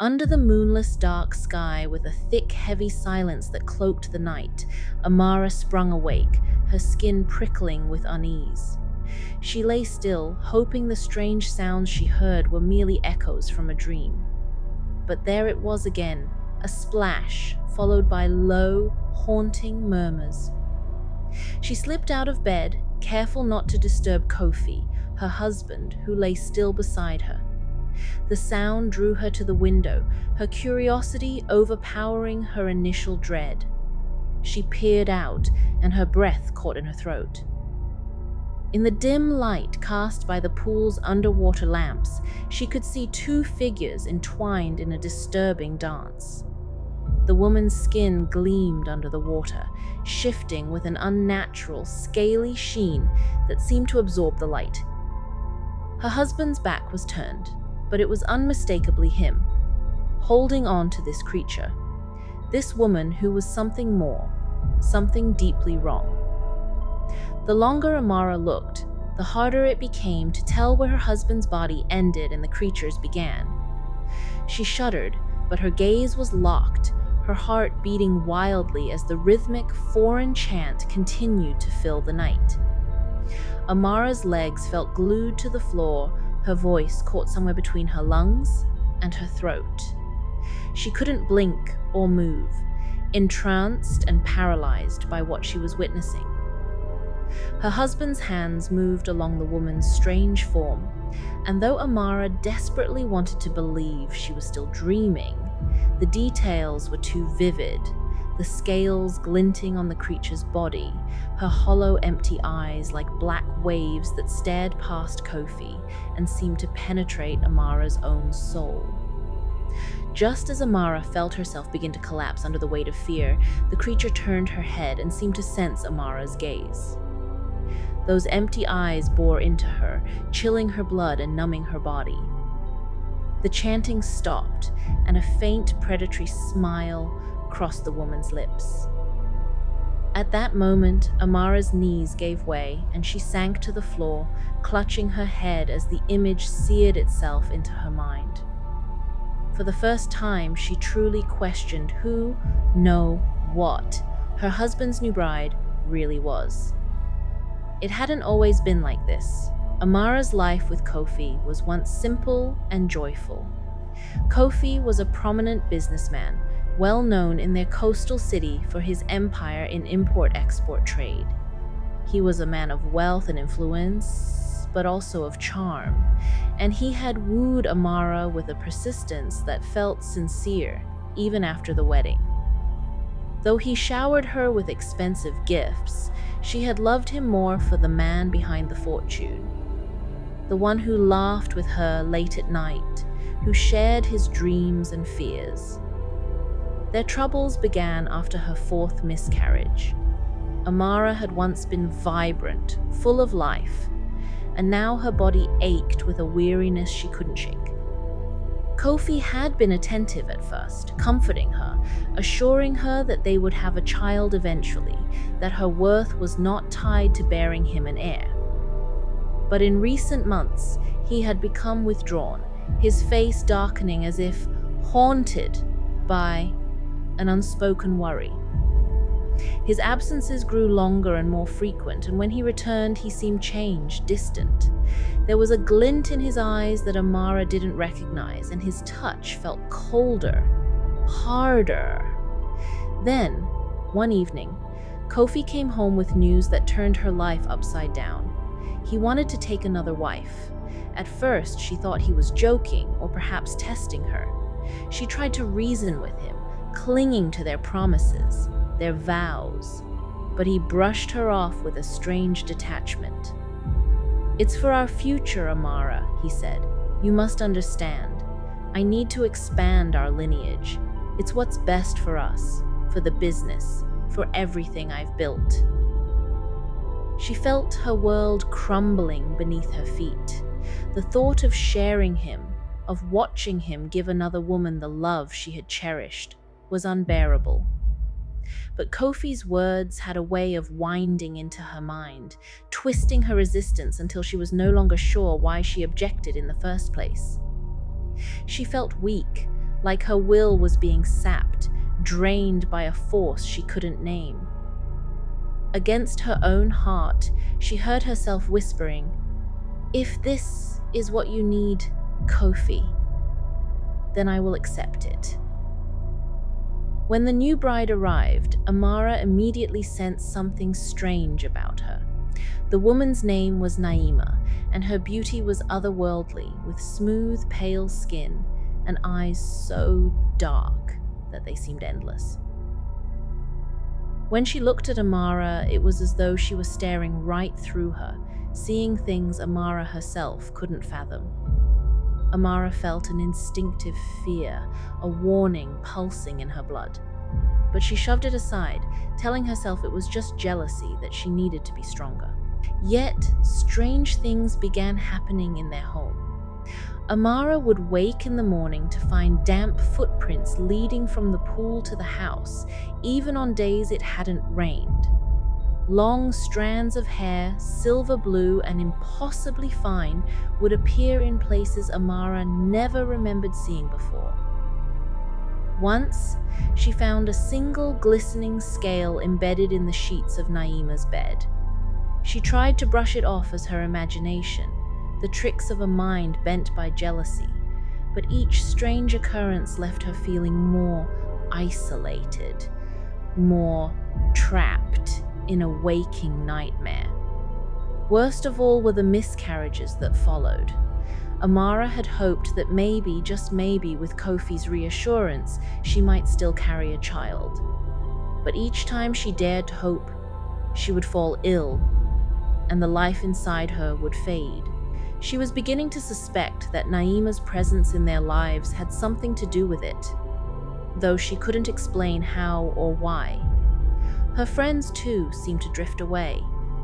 Under the moonless dark sky, with a thick, heavy silence that cloaked the night, Amara sprung awake, her skin prickling with unease. She lay still, hoping the strange sounds she heard were merely echoes from a dream. But there it was again, a splash, followed by low, haunting murmurs. She slipped out of bed, careful not to disturb Kofi, her husband, who lay still beside her. The sound drew her to the window, her curiosity overpowering her initial dread. She peered out, and her breath caught in her throat. In the dim light cast by the pool's underwater lamps, she could see two figures entwined in a disturbing dance. The woman's skin gleamed under the water, shifting with an unnatural, scaly sheen that seemed to absorb the light. Her husband's back was turned, but it was unmistakably him, holding on to this creature, this woman who was something more, something deeply wrong. The longer Amara looked, the harder it became to tell where her husband's body ended and the creature's began. She shuddered, but her gaze was locked, her heart beating wildly as the rhythmic, foreign chant continued to fill the night. Amara's legs felt glued to the floor, her voice caught somewhere between her lungs and her throat. She couldn't blink or move, entranced and paralyzed by what she was witnessing. Her husband's hands moved along the woman's strange form, and though Amara desperately wanted to believe she was still dreaming, the details were too vivid, the scales glinting on the creature's body, her hollow, empty eyes like black waves that stared past Kofi and seemed to penetrate Amara's own soul. Just as Amara felt herself begin to collapse under the weight of fear, the creature turned her head and seemed to sense Amara's gaze. Those empty eyes bore into her, chilling her blood and numbing her body. The chanting stopped, and a faint predatory smile crossed the woman's lips. At that moment, Amara's knees gave way, and she sank to the floor, clutching her head as the image seared itself into her mind. For the first time, she truly questioned who, no, what her husband's new bride really was. It hadn't always been like this. Amara's life with Kofi was once simple and joyful. Kofi was a prominent businessman, well known in their coastal city for his empire in import-export trade. He was a man of wealth and influence, but also of charm, and he had wooed Amara with a persistence that felt sincere, even after the wedding. Though he showered her with expensive gifts, she had loved him more for the man behind the fortune, the one who laughed with her late at night, who shared his dreams and fears. Their troubles began after her fourth miscarriage. Amara had once been vibrant, full of life, and now her body ached with a weariness she couldn't shake. Kofi had been attentive at first, comforting her, assuring her that they would have a child eventually, that her worth was not tied to bearing him an heir. But in recent months, he had become withdrawn, his face darkening as if haunted by an unspoken worry. His absences grew longer and more frequent, and when he returned, he seemed changed, distant. There was a glint in his eyes that Amara didn't recognize, and his touch felt colder, harder. Then, one evening, Kofi came home with news that turned her life upside down. He wanted to take another wife. At first, she thought he was joking or perhaps testing her. She tried to reason with him, clinging to their promises, their vows, but he brushed her off with a strange detachment. "It's for our future, Amara," he said. "You must understand. I need to expand our lineage. It's what's best for us, for the business, for everything I've built." She felt her world crumbling beneath her feet. The thought of sharing him, of watching him give another woman the love she had cherished, was unbearable. But Kofi's words had a way of winding into her mind, twisting her resistance until she was no longer sure why she objected in the first place. She felt weak, like her will was being sapped, drained by a force she couldn't name. Against her own heart, she heard herself whispering, "If this is what you need, Kofi, then I will accept it." When the new bride arrived, Amara immediately sensed something strange about her. The woman's name was Naima, and her beauty was otherworldly, with smooth, pale skin and eyes so dark that they seemed endless. When she looked at Amara, it was as though she was staring right through her, seeing things Amara herself couldn't fathom. Amara felt an instinctive fear, a warning pulsing in her blood. But she shoved it aside, telling herself it was just jealousy, that she needed to be stronger. Yet, strange things began happening in their home. Amara would wake in the morning to find damp footprints leading from the pool to the house, even on days it hadn't rained. Long strands of hair, silver blue and impossibly fine, would appear in places Amara never remembered seeing before. Once, she found a single glistening scale embedded in the sheets of Naima's bed. She tried to brush it off as her imagination, the tricks of a mind bent by jealousy, but each strange occurrence left her feeling more isolated, more trapped in a waking nightmare. Worst of all were the miscarriages that followed. Amara had hoped that maybe, just maybe, with Kofi's reassurance, she might still carry a child. But each time she dared to hope, she would fall ill, and the life inside her would fade. She was beginning to suspect that Naima's presence in their lives had something to do with it, though she couldn't explain how or why. Her friends, too, seemed to drift away,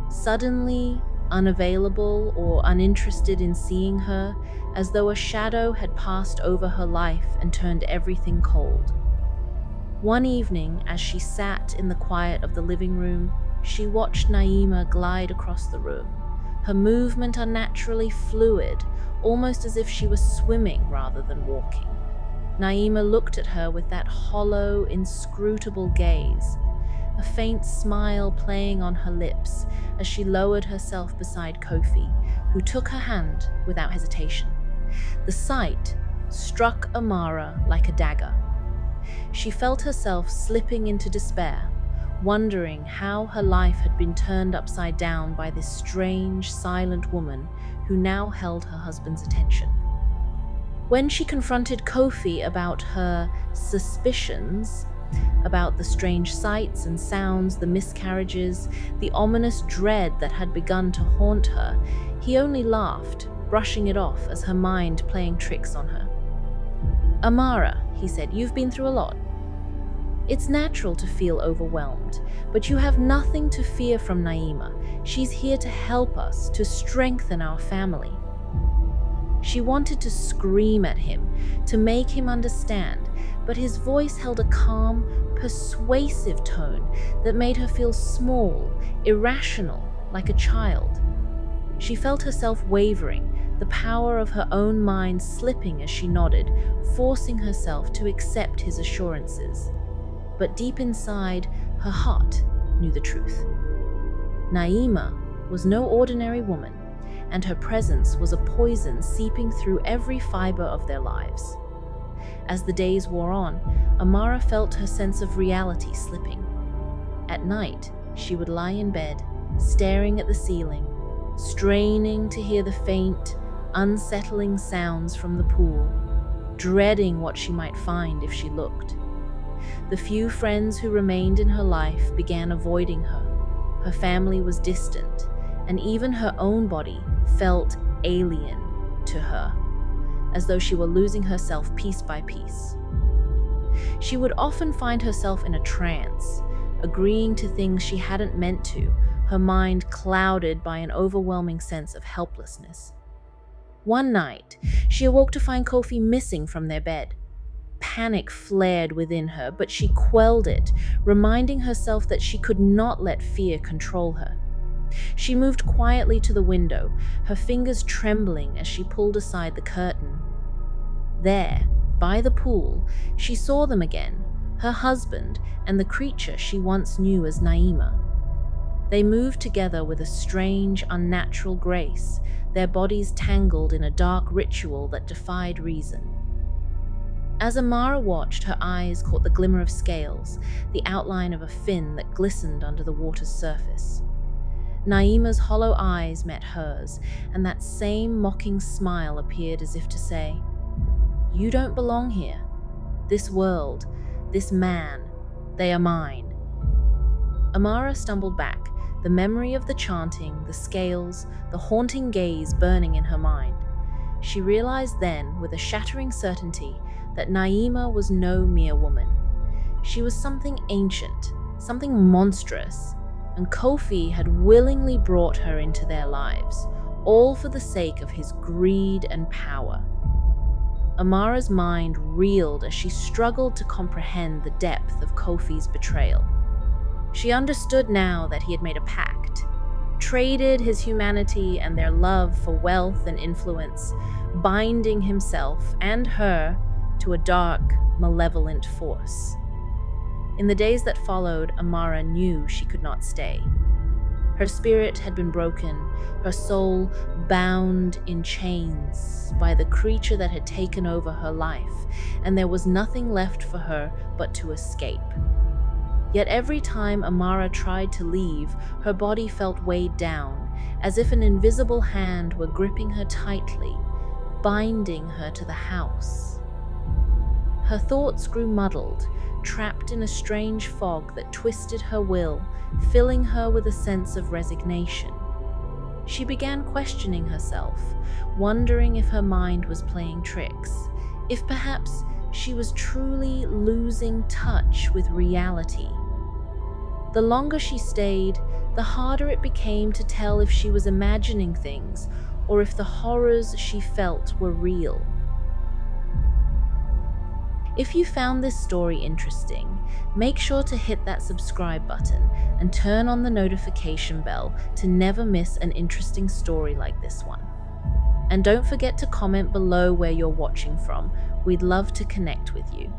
suddenly unavailable or uninterested in seeing her, as though a shadow had passed over her life and turned everything cold. One evening, as she sat in the quiet of the living room, she watched Naima glide across the room, her movement unnaturally fluid, almost as if she was swimming rather than walking. Naima looked at her with that hollow, inscrutable gaze, a faint smile playing on her lips as she lowered herself beside Kofi, who took her hand without hesitation. The sight struck Amara like a dagger. She felt herself slipping into despair, wondering how her life had been turned upside down by this strange, silent woman who now held her husband's attention. When she confronted Kofi about her suspicions, about the strange sights and sounds, the miscarriages, the ominous dread that had begun to haunt her, he only laughed, brushing it off as her mind playing tricks on her. "Amara," he said, "you've been through a lot. It's natural to feel overwhelmed, but you have nothing to fear from Naima. She's here to help us, to strengthen our family." She wanted to scream at him, to make him understand, but his voice held a calm, persuasive tone that made her feel small, irrational, like a child. She felt herself wavering, the power of her own mind slipping as she nodded, forcing herself to accept his assurances. But deep inside, her heart knew the truth. Naima was no ordinary woman, and her presence was a poison seeping through every fiber of their lives. As the days wore on, Amara felt her sense of reality slipping. At night, she would lie in bed, staring at the ceiling, straining to hear the faint, unsettling sounds from the pool, dreading what she might find if she looked. The few friends who remained in her life began avoiding her. Her family was distant, and even her own body felt alien to her, as though she were losing herself piece by piece. She would often find herself in a trance, agreeing to things she hadn't meant to, her mind clouded by an overwhelming sense of helplessness. One night, she awoke to find Kofi missing from their bed. Panic flared within her, but she quelled it, reminding herself that she could not let fear control her. She moved quietly to the window, her fingers trembling as she pulled aside the curtain. There, By the pool, she saw them again, her husband and the creature she once knew as Naima. They moved together with a strange, unnatural grace, their bodies tangled in a dark ritual that defied reason. As Amara watched, her eyes caught the glimmer of scales, the outline of a fin that glistened under the water's surface. Naima's hollow eyes met hers, and that same mocking smile appeared as if to say, "You don't belong here. This world, this man, they are mine." Amara stumbled back, the memory of the chanting, the scales, the haunting gaze burning in her mind. She realized then, with a shattering certainty, that Naima was no mere woman. She was something ancient, something monstrous, and Kofi had willingly brought her into their lives, all for the sake of his greed and power. Amara's mind reeled as she struggled to comprehend the depth of Kofi's betrayal. She understood now that he had made a pact, traded his humanity and their love for wealth and influence, binding himself and her to a dark, malevolent force. In the days that followed, Amara knew she could not stay. Her spirit had been broken, her soul bound in chains by the creature that had taken over her life, and there was nothing left for her but to escape. Yet every time Amara tried to leave, her body felt weighed down, as if an invisible hand were gripping her tightly, binding her to the house. Her thoughts grew muddled, trapped in a strange fog that twisted her will, filling her with a sense of resignation. She began questioning herself, wondering if her mind was playing tricks, if perhaps she was truly losing touch with reality. The longer she stayed, the harder it became to tell if she was imagining things or if the horrors she felt were real. If you found this story interesting, make sure to hit that subscribe button and turn on the notification bell to never miss an interesting story like this one. And don't forget to comment below where you're watching from. We'd love to connect with you.